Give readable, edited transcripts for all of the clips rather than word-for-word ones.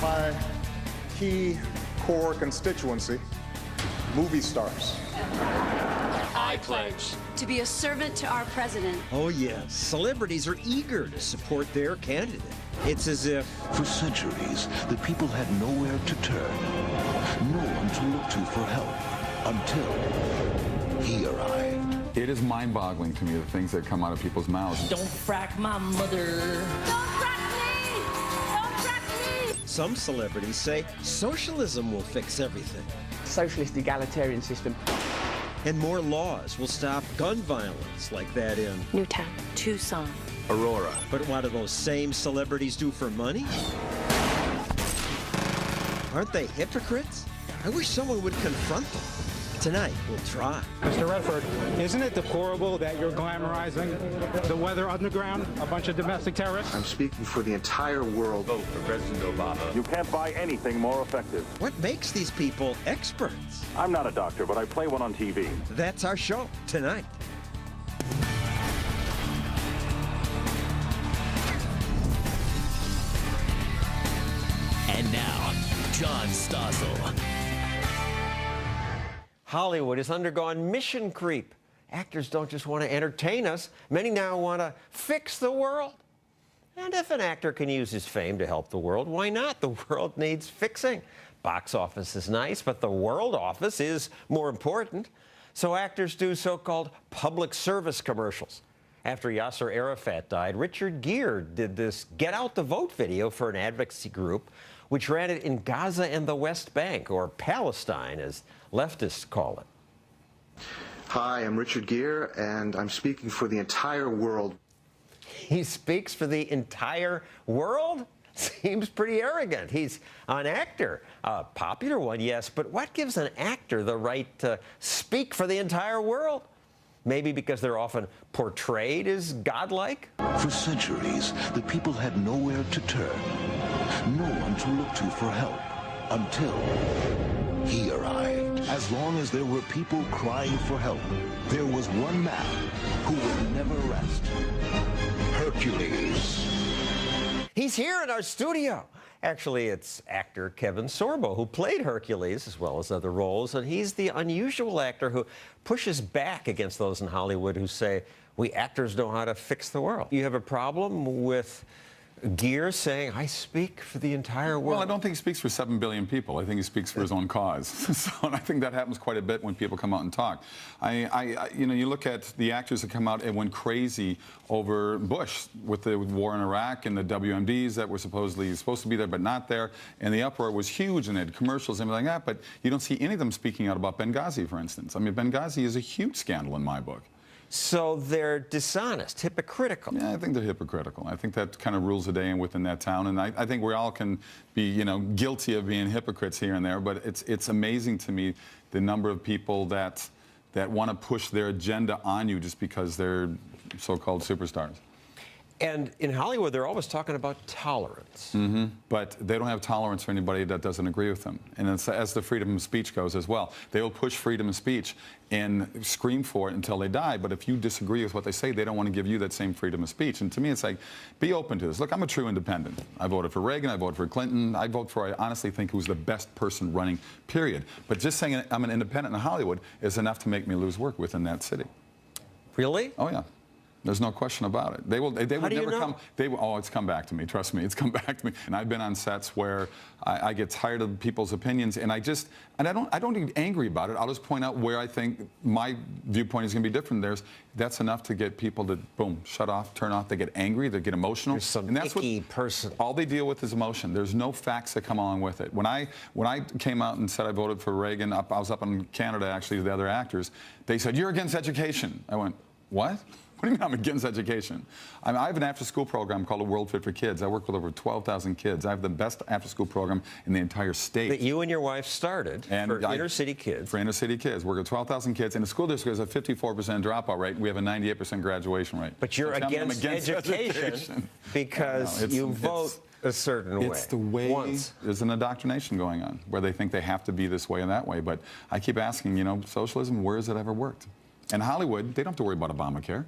my key core constituency, movie stars. I pledge to be a servant to our president. Oh, yes. Celebrities are eager to support their candidate. It's as if... For centuries, the people had nowhere to turn, no one to look to for help, until he arrived. It is mind-boggling to me, the things that come out of people's mouths. Don't frack my mother. Don't frack me! Don't frack me! Some celebrities say socialism will fix everything. Socialist egalitarian system. And more laws will stop gun violence like that in Newtown, Tucson, Aurora. But what do those same celebrities do for money? Aren't they hypocrites? I wish someone would confront them. Tonight, we'll try. Mr. Redford, isn't it deplorable that you're glamorizing the weather underground, a bunch of domestic terrorists? I'm speaking for the entire world. Vote for President Obama. You can't buy anything more effective. What makes these people experts? I'm not a doctor, but I play one on TV. That's our show tonight. And now, John Stossel. Hollywood has undergone mission creep. Actors don't just want to entertain us. Many now want to fix the world. And if an actor can use his fame to help the world, why not? The world needs fixing. Box office is nice, but the world office is more important. So actors do so-called public service commercials. After Yasser Arafat died, Richard Gere did this Get Out the Vote video for an advocacy group, which ran it in Gaza and the West Bank, or Palestine, as leftists call it. Hi, I'm Richard Gere, and I'm speaking for the entire world. He speaks for the entire world? Seems pretty arrogant. He's an actor, a popular one, yes, but what gives an actor the right to speak for the entire world? Maybe because they're often portrayed as godlike? For centuries, the people had nowhere to turn, no one to look to for help, until he arrived. As long as there were people crying for help, there was one man who would never rest. Hercules. He's here in our studio. Actually, it's actor Kevin Sorbo, who played Hercules as well as other roles, and he's the unusual actor who pushes back against those in Hollywood who say, we actors know how to fix the world. You have a problem with Gere saying, I speak for the entire world? Well, I don't think he speaks for 7 billion people. I think he speaks for his own cause. So, and I think that happens quite a bit when people come out and talk. You know, you look at the actors that come out and went crazy over Bush with the war in Iraq and the WMDs that were supposed to be there but not there, and the uproar was huge and they had commercials and everything like that, but you don't see any of them speaking out about Benghazi, for instance. I mean, Benghazi is a huge scandal in my book. So they're dishonest, hypocritical. Yeah, I think they're hypocritical. I think that kind of rules the day within that town, and I think we all can be, you know, guilty of being hypocrites here and there. But it's amazing to me the number of people that want to push their agenda on you just because they're so-called superstars. And in Hollywood, they're always talking about tolerance. Mm-hmm. But they don't have tolerance for anybody that doesn't agree with them. And it's, as the freedom of speech goes as well, they will push freedom of speech and scream for it until they die. But if you disagree with what they say, they don't want to give you that same freedom of speech. And to me, it's like, be open to this. Look, I'm a true independent. I voted for Reagan. I voted for Clinton. I vote for, I honestly think, who's the best person running, period. But just saying I'm an independent in Hollywood is enough to make me lose work within that city. Really? Oh, yeah. There's no question about it. They would never come. Oh, it's come back to me. Trust me, it's come back to me. And I've been on sets where I get tired of people's opinions, and I don't get angry about it. I'll just point out where I think my viewpoint is going to be different than theirs. That's enough to get people to boom, shut off, turn off. They get angry. They get emotional. There's some and that's icky person. All they deal with is emotion. There's no facts that come along with it. When I came out and said I voted for Reagan, I was up in Canada actually with the other actors. They said, "You're against education." I went, "What? What do you mean I'm against education?" I have an after-school program called A World Fit for Kids. I work with over 12,000 kids. I have the best after-school program in the entire state. That you and your wife started for inner-city kids. For inner-city kids. Work with 12,000 kids. And the school district has a 54% dropout rate. We have a 98% graduation rate. But you're against education because you vote a certain way. It's the way. There's an indoctrination going on where they think they have to be this way and that way. But I keep asking, you know, socialism, where has it ever worked? In Hollywood, they don't have to worry about Obamacare.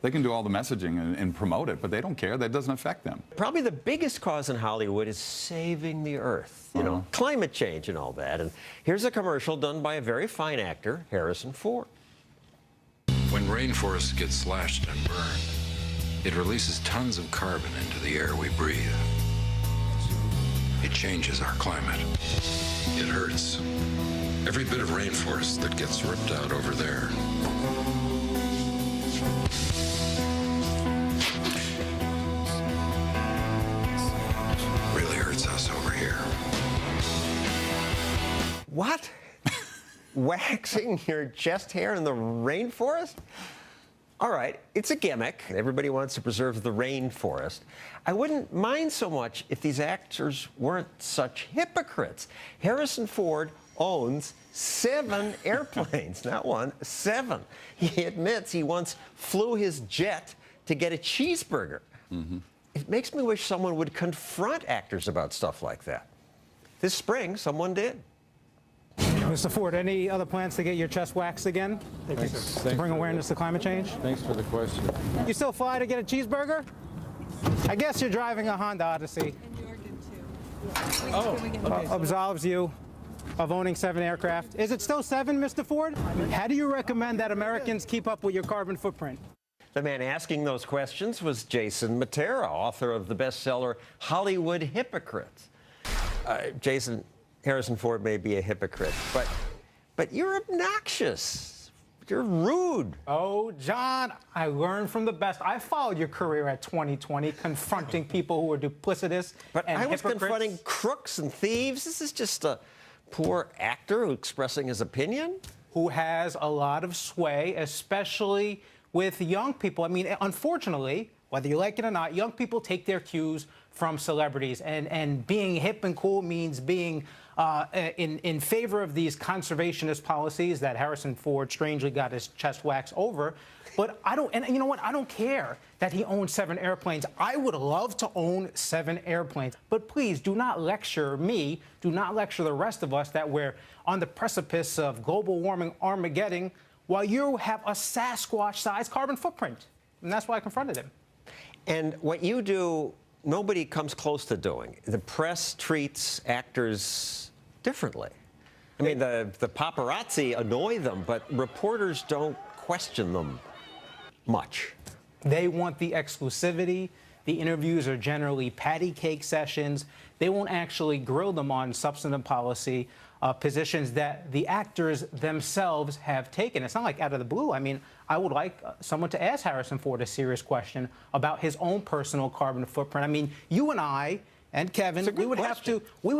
They can do all the messaging and promote it, but they don't care. That doesn't affect them. Probably the biggest cause in Hollywood is saving the earth, you know, climate change and all that. And here's a commercial done by a very fine actor, Harrison Ford. When rainforests get slashed and burned, it releases tons of carbon into the air we breathe. It changes our climate. It hurts. Every bit of rainforest that gets ripped out over there really hurts us over here. What? Waxing your chest hair in the rainforest? All right, it's a gimmick. Everybody wants to preserve the rainforest. I wouldn't mind so much if these actors weren't such hypocrites. Harrison Ford owns 7 airplanes, not 1, 7. He admits he once flew his jet to get a cheeseburger. It makes me wish someone would confront actors about stuff like that. This spring, someone did. Mr. Ford, any other plans to get your chest waxed again? To bring awareness to climate change? Thanks for the question. You still fly to get a cheeseburger? I guess you're driving a Honda Odyssey. Absolves you of owning 7 aircraft. Is it still 7, Mr. Ford? How do you recommend that Americans keep up with your carbon footprint? The man asking those questions was Jason Matera, author of the bestseller Hollywood Hypocrites. Jason, Harrison Ford may be a hypocrite, but you're obnoxious. You're rude. Oh, John, I learned from the best. I followed your career at 2020, confronting people who were duplicitous but and I was hypocrites. confronting crooks and thieves. This is just a poor actor who's expressing his opinion. Who has a lot of sway, especially with young people. I mean, unfortunately, whether you like it or not, young people take their cues from celebrities, and being hip and cool means being in favor of these conservationist policies that Harrison Ford strangely got his chest waxed over. But I don't, and you know what? I don't care that he owns 7 airplanes. I would love to own 7 airplanes. But please do not lecture me, do not lecture the rest of us that we're on the precipice of global warming Armageddon while you have a Sasquatch-sized carbon footprint. And that's why I confronted him. And what you do, nobody comes close to doing. The press treats actors differently. I mean, the paparazzi annoy them, but reporters don't question them much. They want the exclusivity. The interviews are generally patty cake sessions. They won't actually grill them on substantive policy positions that the actors themselves have taken. It's not like out of the blue. I mean, I would like someone to ask Harrison Ford a serious question about his own personal carbon footprint. I mean, you and I and Kevin, we would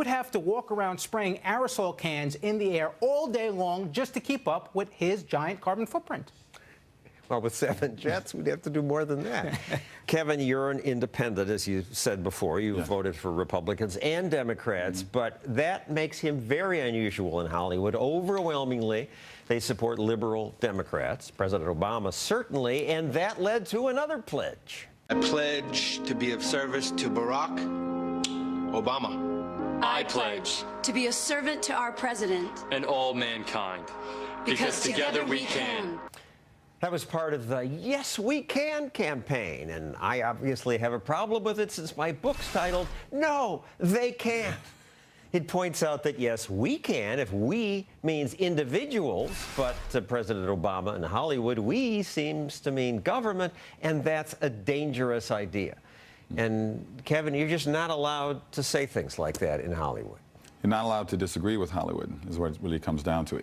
have to walk around spraying aerosol cans in the air all day long just to keep up with his giant carbon footprint. Well, with 7 jets, we'd have to do more than that. Kevin, you're an independent, as you said before. You voted for Republicans and Democrats, but that makes him very unusual in Hollywood. Overwhelmingly, they support liberal Democrats. President Obama certainly, and that led to another pledge. I pledge to be of service to Barack Obama. I pledge to be a servant to our president and all mankind, because together we can. That was part of the Yes We Can campaign, and I obviously have a problem with it since my book's titled, No, They Can't. It points out that, yes, we can, if we means individuals, but to President Obama and Hollywood, we seems to mean government, and that's a dangerous idea. And, Kevin, you're just not allowed to say things like that in Hollywood. You're not allowed to disagree with Hollywood, is what it really comes down to.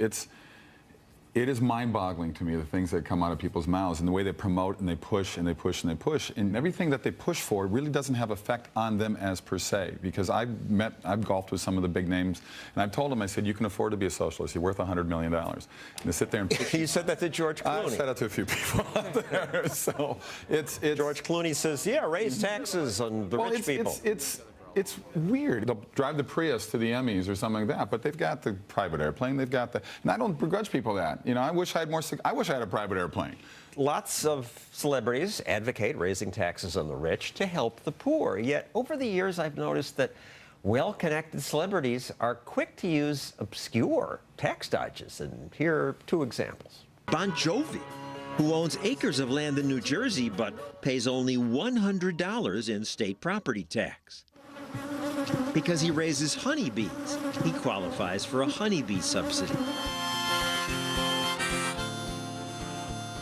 It is mind-boggling to me, the things that come out of people's mouths and the way they promote and they push and they push and they push. And everything that they push for really doesn't have effect on them as per se. Because I've golfed with some of the big names, and I've told them, I said, you can afford to be a socialist. You're worth $100 million. And they sit there and push. You said that to George Clooney. I said that to a few people out there. So it's George Clooney says, yeah, raise taxes on the rich people. It's weird. They'll drive the Prius to the Emmys or something like that, but they've got the private airplane. They've got the, and I don't begrudge people that. You know, I wish I had more. I wish I had a private airplane. Lots of celebrities advocate raising taxes on the rich to help the poor. Yet over the years, I've noticed that well-connected celebrities are quick to use obscure tax dodges. And here are 2 examples. Bon Jovi who owns acres of land in New Jersey but pays only $100 in state property tax. Because he raises honeybees, he qualifies for a honeybee subsidy.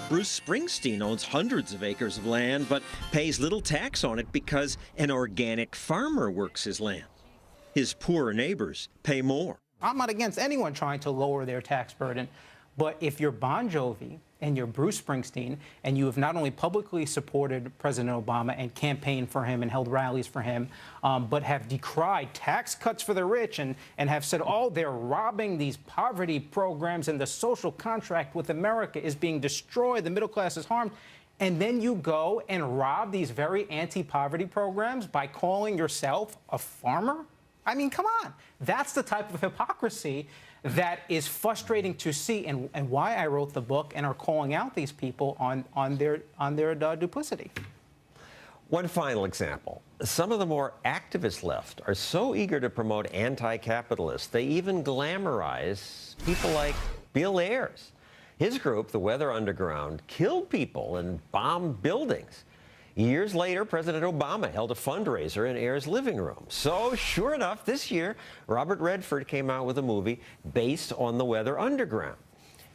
Bruce Springsteen owns hundreds of acres of land but pays little tax on it because an organic farmer works his land. His poorer neighbors pay more. I'm not against anyone trying to lower their tax burden, but if you're Bon Jovi and you're Bruce Springsteen and you have not only publicly supported President Obama and campaigned for him and held rallies for him, but have decried tax cuts for the rich and have said, oh, they're robbing these poverty programs and the social contract with America is being destroyed, the middle class is harmed, and then you go and rob these very anti-poverty programs by calling yourself a farmer? I mean, come on. That's the type of hypocrisy that is frustrating to see, and why I wrote the book and are calling out these people on their duplicity. One final example. Some of the more activist left are so eager to promote anti-capitalists, they even glamorize people like Bill Ayers. His group, the Weather Underground, killed people and bombed buildings. Years later, President Obama held a fundraiser in Ayers' living room. So, sure enough, this year, Robert Redford came out with a movie based on the Weather Underground.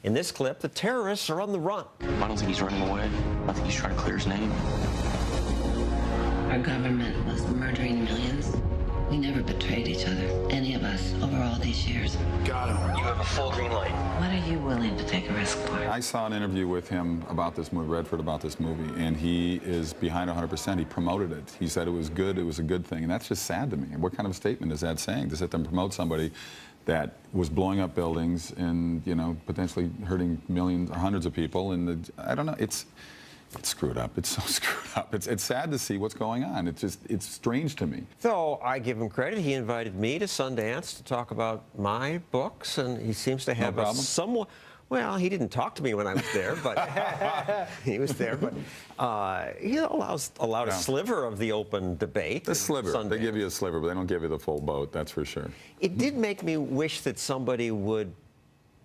In this clip, the terrorists are on the run. I don't think he's running away. I think he's trying to clear his name. Our government was murdering millions. We never betrayed each other, any of us, over all these years. Got him. You have a full green light. What are you willing to take a risk for? I saw an interview with him about this movie, Redford, about this movie, and he is behind 100%. He promoted it. He said it was good, it was a good thing, and that's just sad to me. What kind of statement is that saying, to sit there and promote somebody that was blowing up buildings and, you know, potentially hurting millions or hundreds of people? And I don't know, it's screwed up. It's so screwed up. It's sad to see what's going on. It's strange to me. Though I give him credit, he invited me to Sundance to talk about my books, and he seems to have a somewhat. Well, he didn't talk to me when I was there, but he was there. But he allowed a sliver of the open debate. A sliver. Sundance. They give you a sliver, but they don't give you the full boat. That's for sure. It did make me wish that somebody would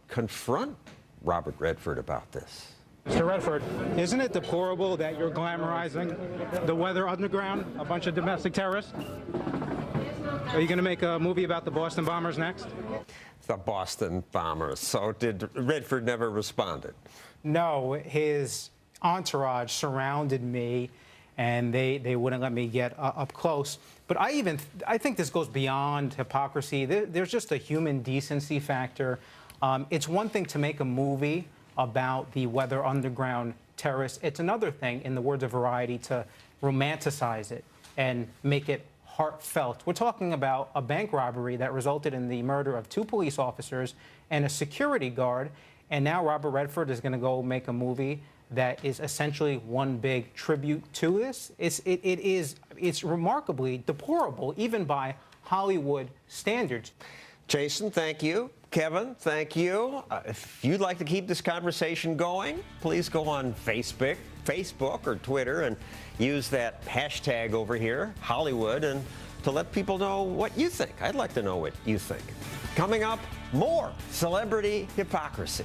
confront Robert Redford about this. Mr. Redford, isn't it deplorable that you're glamorizing the Weather Underground, a bunch of domestic terrorists? Are you going to make a movie about the Boston bombers next? The Boston bombers. So did Redford never responded? No, his entourage surrounded me, and they wouldn't let me get up close. But I think this goes beyond hypocrisy. There's just a human decency factor. It's one thing to make a movie about the Weather Underground terrorists. It's another thing, in the words of Variety, to romanticize it and make it heartfelt. We're talking about a bank robbery that resulted in the murder of 2 police officers and a security guard, and now Robert Redford is going to go make a movie that is essentially one big tribute to this. It's remarkably deplorable, even by Hollywood standards. Jason, thank you. Kevin, thank you. If you'd like to keep this conversation going, please go on Facebook or Twitter and use that hashtag over here, Hollywood, and to let people know what you think. I'd like to know what you think. Coming up, more celebrity hypocrisy.